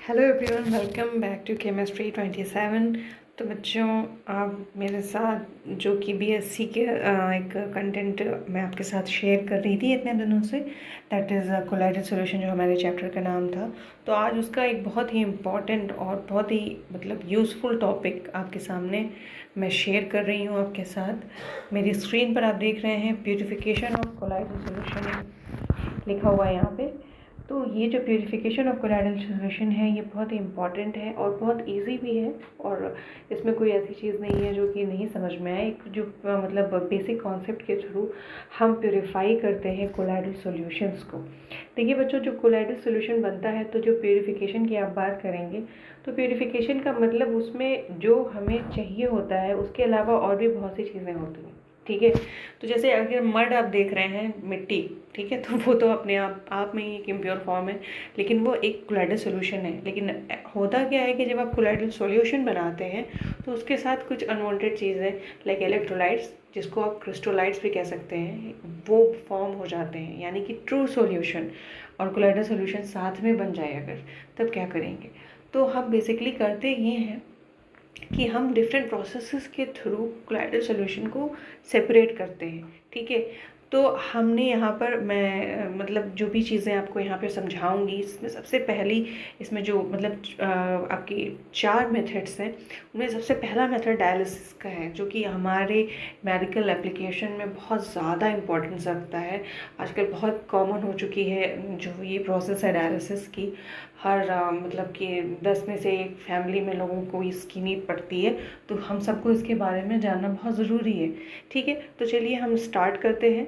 Hello everyone, welcome back to chemistry 27। तो बच्चों, आप मेरे साथ जो कि बीएससी के एक कंटेंट मैं आपके साथ शेयर कर रही थी इतने दिनों से, दैट इज़ कोलाइडल सॉल्यूशन, जो हमारे चैप्टर का नाम था। तो आज उसका एक बहुत ही इम्पॉर्टेंट और बहुत ही यूज़फुल टॉपिक आपके सामने मैं शेयर कर रही हूँ आपके साथ। मेरी स्क्रीन पर आप देख रहे हैं प्यूरिफिकेशन ऑफ कोलाइडल सॉल्यूशन लिखा हुआ है यहाँ पे। तो ये जो प्यूरिफिकेशन ऑफ कोलाइडल सॉल्यूशन है, ये बहुत ही इम्पॉर्टेंट है और बहुत इजी भी है, और इसमें कोई ऐसी चीज़ नहीं है जो कि नहीं समझ में आए। एक जो बेसिक कॉन्सेप्ट के थ्रू हम प्यूरिफाई करते हैं कोलाइडल सॉल्यूशंस को। देखिए बच्चों, जो कोलाइडल सॉल्यूशन बनता है, तो जो प्यूरिफिकेशन की आप बात करेंगे, तो प्यूरिफिकेशन का मतलब उसमें जो हमें चाहिए होता है उसके अलावा और भी बहुत सी चीज़ें होती हैं। ठीक है, तो जैसे अगर मड आप देख रहे हैं, मिट्टी, ठीक है, तो वो तो अपने आप में ही एक इम्प्योर फॉर्म है, लेकिन वो एक कोलाइडल सॉल्यूशन है। लेकिन होता क्या है कि जब आप कोलाइडल सॉल्यूशन बनाते हैं तो उसके साथ कुछ अनवांटेड चीज़ें लाइक इलेक्ट्रोलाइट्स, जिसको आप क्रिस्टोलाइट्स भी कह सकते हैं, वो फॉर्म हो जाते हैं। यानी कि ट्रू सॉल्यूशन और कोलाइडल सॉल्यूशन साथ में बन जाए अगर, तब क्या करेंगे? तो हम बेसिकली करते ये हैं कि हम डिफरेंट प्रोसेसेस के थ्रू कोलाइडल सॉल्यूशन को सेपरेट करते हैं। ठीक है, तो हमने यहाँ पर मैं जो भी चीज़ें आपको यहाँ पे समझाऊंगी, इसमें सबसे पहली, इसमें जो आपकी 4 मेथड्स हैं, उनमें सबसे पहला मेथड डायलिसिस का है, जो कि हमारे मेडिकल एप्लीकेशन में बहुत ज़्यादा इम्पोर्टेंस रखता है। आजकल बहुत कॉमन हो चुकी है जो ये प्रोसेस है डायलिसिस की। हर कि 10 में से एक फैमिली में लोगों को इसकी नीड पड़ती है। तो हम सबको इसके बारे में जानना बहुत ज़रूरी है। ठीक है, तो चलिए हम स्टार्ट करते हैं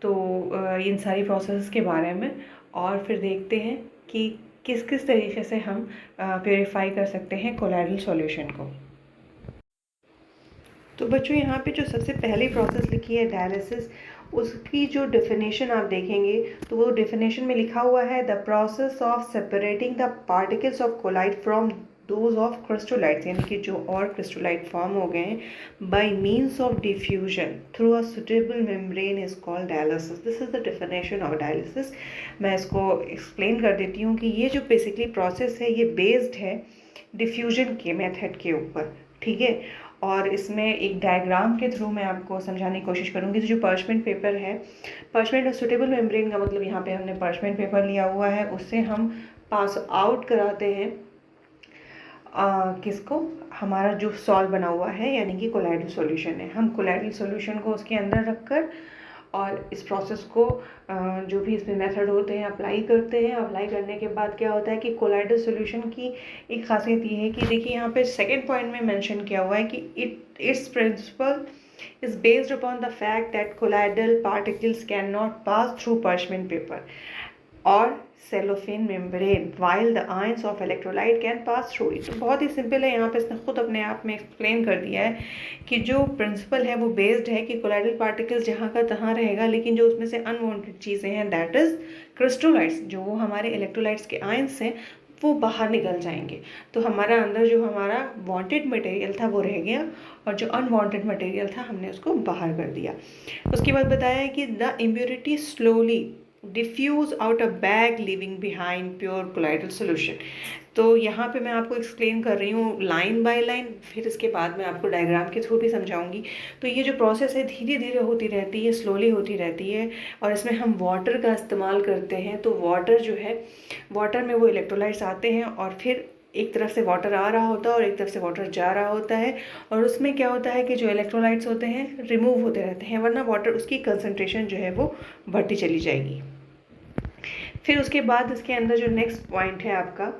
तो इन सारी प्रोसेस के बारे में, और फिर देखते हैं कि किस किस तरीके से हम प्योरीफाई कर सकते हैं कोलाइडल सॉल्यूशन को। तो बच्चों, यहाँ पे जो सबसे पहली प्रोसेस लिखी है डायलिसिस, उसकी जो डेफिनेशन आप देखेंगे तो वो डेफिनेशन में लिखा हुआ है, the process of separating the particles of colloid from those of crystalloids, यानी कि जो और क्रिस्टोलाइट फॉर्म हो गए हैं, by means of diffusion through a suitable membrane is called dialysis. This is the definition of dialysis. मैं इसको explain कर देती हूँ कि ये जो बेसिकली प्रोसेस है, ये बेस्ड है डिफ्यूजन के मेथड के ऊपर। ठीक है, और इसमें एक डायग्राम के थ्रू मैं आपको समझाने की कोशिश करूँगी। तो जो पर्चमेंट पेपर है, पर्चमेंट और सुटेबल मेम्ब्रेन का मतलब यहाँ पे हमने पर्चमेंट पेपर लिया हुआ है, उससे हम पास आउट कराते हैं किसको, हमारा जो सॉल्व बना हुआ है, यानी कि कोलाइडल सॉल्यूशन है। हम कोलाइडल सॉल्यूशन को उसके अंदर रखकर और इस प्रोसेस को जो भी इसमें मेथड होते हैं अप्लाई करते हैं। अप्लाई करने के बाद क्या होता है कि कोलाइडल सॉल्यूशन की एक खासियत ये है कि देखिए यहाँ पे सेकंड पॉइंट में मेंशन किया हुआ है कि its principle is based upon the fact that colloidal particles cannot pass through parchment paper or cellophane membrane while the ions of electrolyte can pass through it। तो बहुत ही सिंपल है, यहाँ पे इसने खुद अपने आप में एक्सप्लेन कर दिया है कि जो प्रिंसिपल है वो बेस्ड है कि कोलाइडल पार्टिकल्स जहाँ का तहाँ रहेगा, लेकिन जो उसमें से अनवांटेड चीज़ें हैं, दैट इज क्रिस्टोलाइट्स, जो वो हमारे इलेक्ट्रोलाइट्स के आयंस हैं, वो बाहर निकल जाएंगे। तो हमारा अंदर जो हमारा वांटेड मटेरियल था वो रह गया, और जो अनवांटेड मटेरियल था हमने उसको बाहर कर दिया। उसके बाद बताया है कि the impurity slowly diffuse out a bag leaving behind pure colloidal solution. तो यहाँ पे मैं आपको एक्सप्लेन कर रही हूँ लाइन बाय लाइन, फिर इसके बाद मैं आपको डायग्राम के थ्रू भी समझाऊंगी। तो ये जो प्रोसेस है धीरे धीरे होती रहती है, स्लोली होती रहती है, और इसमें हम वाटर का इस्तेमाल करते हैं। तो वाटर जो है, वाटर में वो इलेक्ट्रोलाइट्स आते हैं, और फिर एक तरफ से वाटर आ रहा होता है और एक तरफ से वाटर जा रहा होता है, और उसमें क्या होता है कि जो इलेक्ट्रोलाइट्स होते हैं रिमूव होते रहते हैं, वरना वाटर उसकी कंसनट्रेशन जो है वो बढ़ती चली जाएगी। फिर उसके बाद इसके अंदर जो नेक्स्ट पॉइंट है आपका,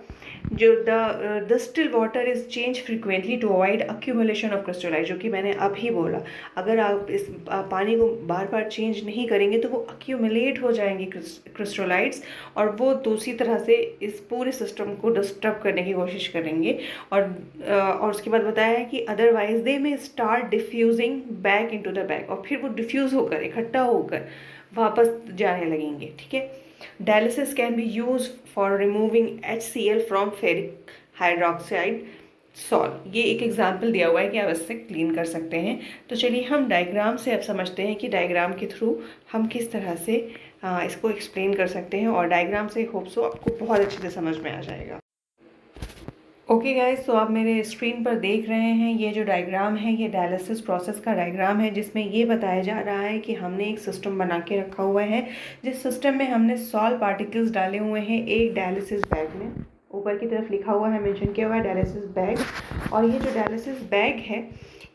जो the distil water is change frequently to avoid accumulation of crystalloid, जो कि मैंने अभी बोला। अगर आप इस पानी को बार बार चेंज नहीं करेंगे तो वो अक्यूमुलेट हो जाएंगे क्रिस्टोलाइट्स, और वो दूसरी तरह से इस पूरे सिस्टम को डिस्टर्ब करने की कोशिश करेंगे। और उसके बाद बताया है कि otherwise they may start diffusing back into the bag, और फिर वो डिफ्यूज़ होकर, इकट्ठा होकर वापस जाने लगेंगे। ठीक है, dialysis can be use for removing HCl from ferric hydroxide salt. ये एक एग्जाम्पल दिया हुआ है कि आप इससे क्लीन कर सकते हैं। तो चलिए हम डायग्राम से अब समझते हैं कि डायग्राम के थ्रू हम किस तरह से इसको एक्सप्लेन कर सकते हैं, और डायग्राम से होप सो आपको बहुत अच्छे से समझ में आ जाएगा। ओके गाइस, तो आप मेरे स्क्रीन पर देख रहे हैं ये जो डायग्राम है, ये डायलिसिस प्रोसेस का डायग्राम है, जिसमें ये बताया जा रहा है कि हमने एक सिस्टम बना के रखा हुआ है, जिस सिस्टम में हमने सॉल्ट पार्टिकल्स डाले हुए हैं एक डायलिसिस बैग में। ऊपर की तरफ लिखा हुआ है, मेंशन किया हुआ है डायलिसिस बैग। और ये जो डायलिसिस बैग है,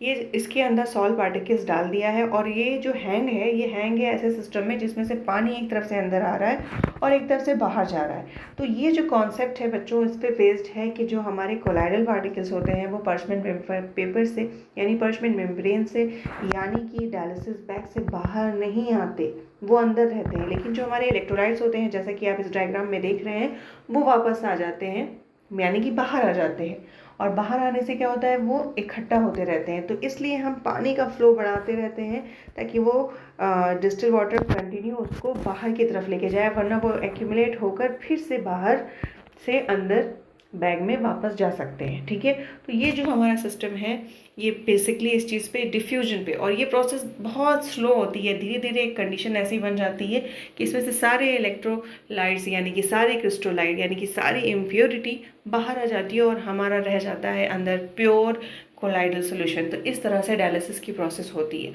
ये इसके अंदर सॉल्ट पार्टिकल्स डाल दिया है। और ये जो हैंग है, ये हैंग है ऐसे सिस्टम में जिसमें से पानी एक तरफ से अंदर आ रहा है और एक तरफ से बाहर जा रहा है। तो ये जो कॉन्सेप्ट है बच्चों, इस पे बेस्ड है कि जो हमारे कोलाइडल पार्टिकल्स होते हैं वो पर्चमेंट पेपर से यानी पर्चमेंट मेम्ब्रेन से यानी कि डायलिसिस बैग से बाहर नहीं आते, वो अंदर रहते हैं। लेकिन जो हमारे इलेक्ट्रोलाइट्स होते हैं, जैसा कि आप इस डायग्राम में देख रहे हैं, वो वापस आ जाते हैं, यानी कि बाहर आ जाते हैं। और बाहर आने से क्या होता है, वो इकट्ठा होते रहते हैं। तो इसलिए हम पानी का फ्लो बढ़ाते रहते हैं ताकि वो डिस्टिल वाटर कंटिन्यू उसको बाहर की तरफ लेके जाए, वरना वो एक्यूमुलेट होकर फिर से बाहर से अंदर बैग में वापस जा सकते हैं। ठीक है, तो ये जो हमारा सिस्टम है, ये बेसिकली इस चीज़ पे डिफ्यूजन पे, और ये प्रोसेस बहुत स्लो होती है। धीरे धीरे एक कंडीशन ऐसी बन जाती है कि इसमें से सारे इलेक्ट्रोलाइट्स यानी कि सारे क्रिस्टोलाइट यानी कि सारी इम्प्योरिटी बाहर आ जाती है और हमारा रह जाता है अंदर प्योर कोलाइडल सोल्यूशन। तो इस तरह से डायलिसिस की प्रोसेस होती है।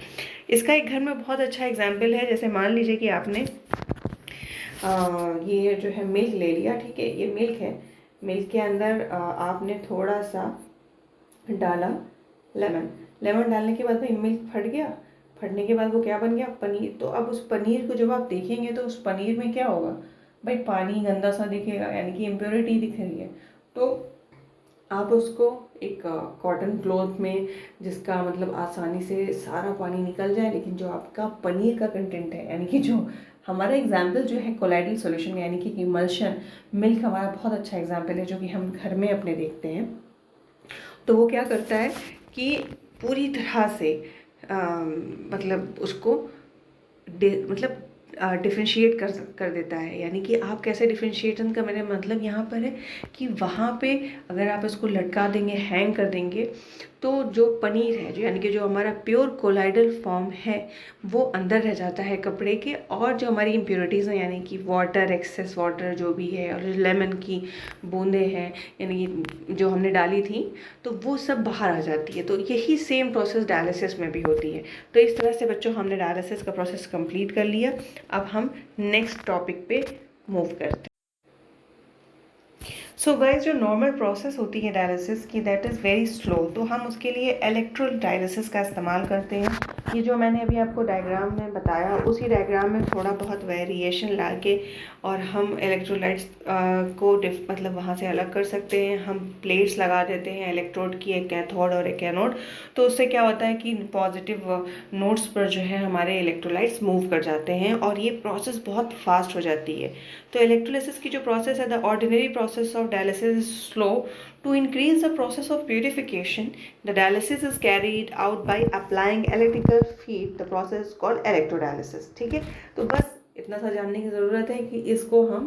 इसका एक घर में बहुत अच्छा एग्जाम्पल है। जैसे मान लीजिए कि आपने ये जो है मिल्क ले लिया, ठीक है, ये मिल्क है। मिल्क के अंदर आपने थोड़ा सा डाला लेमन। लेमन डालने के बाद भाई मिल्क फट गया। फटने के बाद वो क्या बन गया, पनीर। तो अब उस पनीर को जब आप देखेंगे तो उस पनीर में क्या होगा भाई, पानी गंदा सा दिखेगा, यानी कि इम्प्योरिटी दिख रही है। तो आप उसको एक कॉटन क्लॉथ में, जिसका मतलब आसानी से सारा पानी निकल जाए, लेकिन जो आपका पनीर का कंटेंट है, यानी कि जो हमारा एग्जाम्पल जो है कोलाइडल सॉल्यूशन यानी कि इमल्शन, मिल्क हमारा बहुत अच्छा एग्जाम्पल है जो कि हम घर में अपने देखते हैं। तो वो क्या करता है कि पूरी तरह से मतलब उसको मतलब डिफ्रेंशिएट कर देता है। यानी कि आप कैसे डिफ्रेंशिएशन का मेरा मतलब यहाँ पर है कि वहाँ पे अगर आप इसको लटका देंगे, हैंग कर देंगे, तो जो पनीर है, जो यानी कि जो हमारा प्योर कोलाइडल फॉर्म है, वो अंदर रह जाता है कपड़े के। और जो हमारी इम्प्योरिटीज़ हैं, यानी कि वाटर, एक्सेस वाटर जो भी है, और लेमन की बूंदें हैं यानी कि जो हमने डाली थी, तो वो सब बाहर आ जाती है। तो यही सेम प्रोसेस डायलिसिस में भी होती है। तो इस तरह से बच्चों हमने डायलिसिस का प्रोसेस कंप्लीट कर लिया। अब हम नेक्स्ट टॉपिक पे मूव करते हैं। सो गाइज, जो नॉर्मल प्रोसेस होती है डायलिसिस की, दैट इज़ वेरी स्लो। तो हम उसके लिए इलेक्ट्रो डायलिसिस का इस्तेमाल करते हैं। ये जो मैंने अभी आपको डायग्राम में बताया, उसी डायग्राम में थोड़ा बहुत वेरिएशन ला के और हम इलेक्ट्रोलाइट्स को मतलब वहाँ से अलग कर सकते हैं। हम प्लेट्स लगा देते हैं इलेक्ट्रोड की, एक कैथोड और एक एनोड। तो उससे क्या होता है कि पॉजिटिव नोड्स पर जो है हमारे इलेक्ट्रोलाइट्स मूव कर जाते हैं और ये प्रोसेस बहुत फास्ट हो जाती है। तो इलेक्ट्रोलिसिस की जो प्रोसेस है, the ordinary process of dialysis is slow. To increase the process of purification, the dialysis is carried out by applying electrical field. The process is called electrodialysis. ठीक है, तो बस इतना सा जानने की ज़रूरत है कि इसको हम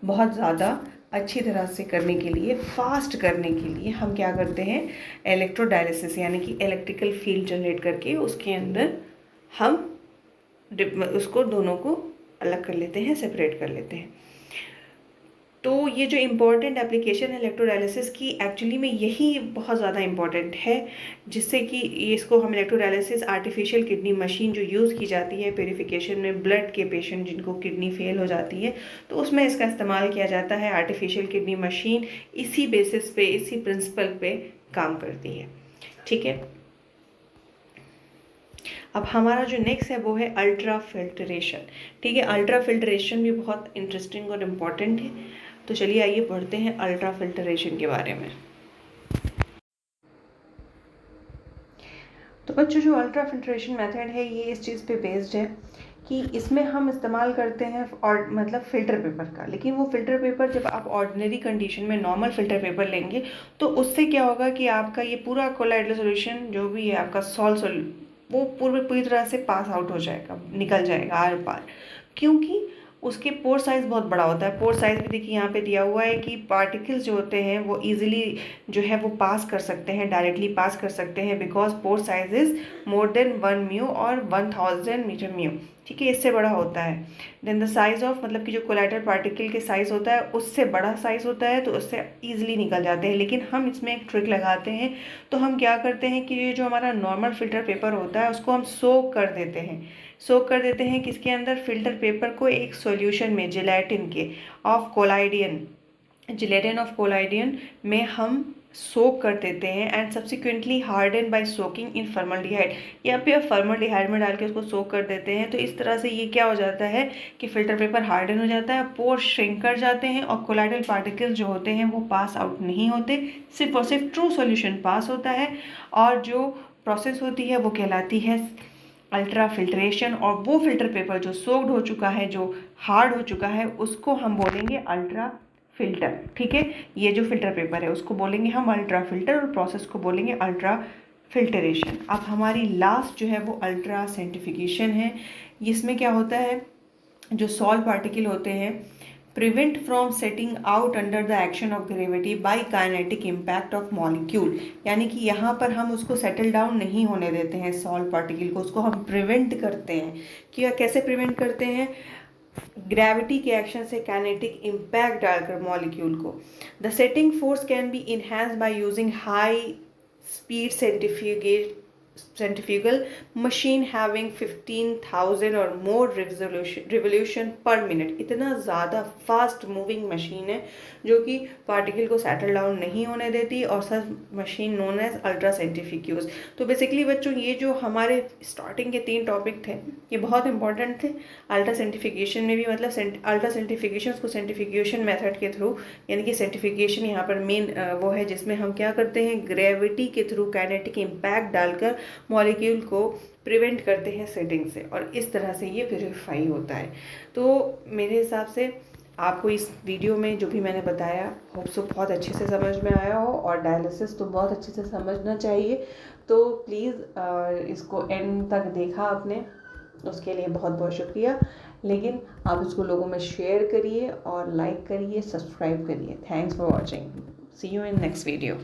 बहुत ज़्यादा अच्छी तरह से करने के लिए, फास्ट करने के लिए हम क्या करते हैं, इलेक्ट्रोडायलिसिस यानी कि इलेक्ट्रिकल फील्ड जनरेट करके उसके अंदर हम उसको दोनों को अलग कर लेते हैं, सेपरेट कर लेते हैं। तो ये जो इम्पॉर्टेंट एप्लीकेशन है इलेक्ट्रोडायलिसिस की, एक्चुअली में यही बहुत ज़्यादा इम्पॉर्टेंट है, जिससे कि इसको हम इलेक्ट्रोडायलिसिस आर्टिफिशियल किडनी मशीन जो यूज़ की जाती है प्यूरिफिकेशन में, ब्लड के पेशेंट जिनको किडनी फेल हो जाती है, तो उसमें इसका इस्तेमाल किया जाता है। आर्टिफिशियल किडनी मशीन इसी बेसिस पे, इसी प्रिंसिपल पे काम करती है। ठीक है, अब हमारा जो नेक्स्ट है वो है अल्ट्रा फिल्ट्रेशन। ठीक है, अल्ट्रा फिल्ट्रेशन भी बहुत इंटरेस्टिंग और इम्पॉर्टेंट है। तो चलिए आइए पढ़ते हैं अल्ट्रा फिल्ट्रेशन के बारे में। तो बच्चों, जो अल्ट्रा फिल्ट्रेशन मेथड है, ये इस चीज़ पे बेस्ड है कि इसमें हम इस्तेमाल करते हैं और मतलब फ़िल्टर पेपर का। लेकिन वो फ़िल्टर पेपर जब आप ऑर्डिनरी कंडीशन में नॉर्मल फ़िल्टर पेपर लेंगे, तो उससे क्या होगा कि आपका ये पूरा कोलाइडल सॉल्यूशन जो भी है आपका वो पूरी तरह से पास आउट हो जाएगा, निकल जाएगा आर पार। क्योंकि उसके पोर साइज़ बहुत बड़ा होता है। पोर साइज़ भी देखिए यहाँ पे दिया हुआ है कि पार्टिकल्स जो होते हैं वो ईजिली जो है वो पास कर सकते हैं, डायरेक्टली पास कर सकते हैं, because pore size is more than 1 mu और 1000 मीटर म्यू, ठीक है, इससे बड़ा होता है। देन द साइज़ ऑफ, मतलब कि जो कोलाइडल पार्टिकल के साइज़ होता है उससे बड़ा साइज़ होता है, तो उससे ईजिली निकल जाते हैं। लेकिन हम इसमें एक ट्रिक लगाते हैं, तो हम क्या करते हैं कि ये जो हमारा नॉर्मल फ़िल्टर पेपर होता है उसको हम सोक कर देते हैं। सोक कर देते हैं किसके अंदर? फ़िल्टर पेपर को एक सॉल्यूशन में, जिलेटिन के of collodion, gelatin of collodion में हम सोक कर देते हैं and subsequently harden by soaking in formaldehyde. यहाँ पे फॉर्मल्डिहाइड में डाल के उसको सोक कर देते हैं, तो इस तरह से ये क्या हो जाता है कि फ़िल्टर पेपर हार्डन हो जाता है, पोर श्रिंक कर जाते हैं और कोलाइडल पार्टिकल्स जो होते हैं वो पास आउट नहीं होते, सिर्फ और सिर्फ ट्रू सॉल्यूशन पास होता है। और जो प्रोसेस होती है वो कहलाती है अल्ट्रा फिल्ट्रेशन, और वो फ़िल्टर पेपर जो सोक्ड हो चुका है, जो हार्ड हो चुका है, उसको हम बोलेंगे अल्ट्रा फिल्टर, ठीक है। ये जो फ़िल्टर पेपर है उसको बोलेंगे हम अल्ट्रा फिल्टर और प्रोसेस को बोलेंगे अल्ट्रा फिल्टरेशन। अब हमारी लास्ट जो है वो अल्ट्रा सेंट्रीफ्यूगेशन है। इसमें क्या होता है, जो सॉल्ट पार्टिकल होते हैं prevent from settling out under the action of gravity by kinetic impact of molecule, यानी कि यहाँ पर हम उसको सेटल डाउन नहीं होने देते हैं सॉल्ट पार्टिकल को, उसको हम प्रिवेंट करते हैं। कि कैसे प्रिवेंट करते हैं? ग्रेविटी के एक्शन से काइनेटिक इम्पैक्ट डालकर मॉलिक्यूल को। The setting force can be enhance by using high speed centrifugal machine having 15,000 और मोर रिवोल्यूशन पर मिनट। इतना ज़्यादा फास्ट मूविंग मशीन है जो कि पार्टिकल को सेटल डाउन नहीं होने देती, और सब machine known as ultra centrifuge. तो बेसिकली बच्चों ये जो हमारे स्टार्टिंग के 3 टॉपिक थे ये बहुत इंपॉर्टेंट थे। अल्ट्रा सेंट्रीफ्यूगेशन में भी, मतलब अल्ट्रा सेंट्रीफ्यूगेशन को सेंट्रीफ्यूगेशन मेथड के थ्रू, यानी कि सेंट्रीफ्यूगेशन यहाँ पर मेन वो है जिसमें हम क्या करते हैं, ग्रेविटी के थ्रू काइनेटिक इम्पैक्ट डालकर मॉलिक्यूल को प्रिवेंट करते हैं सेटिंग से, और इस तरह से ये प्योरीफाई होता है। तो मेरे हिसाब से आपको इस वीडियो में जो भी मैंने बताया होप सो बहुत अच्छे से समझ में आया हो, और डायलिसिस तो बहुत अच्छे से समझना चाहिए। तो प्लीज़ इसको एंड तक देखा आपने, उसके लिए बहुत बहुत शुक्रिया। लेकिन आप इसको लोगों में शेयर करिए और लाइक करिए, सब्सक्राइब करिए। Thanks for watching, see you in next video.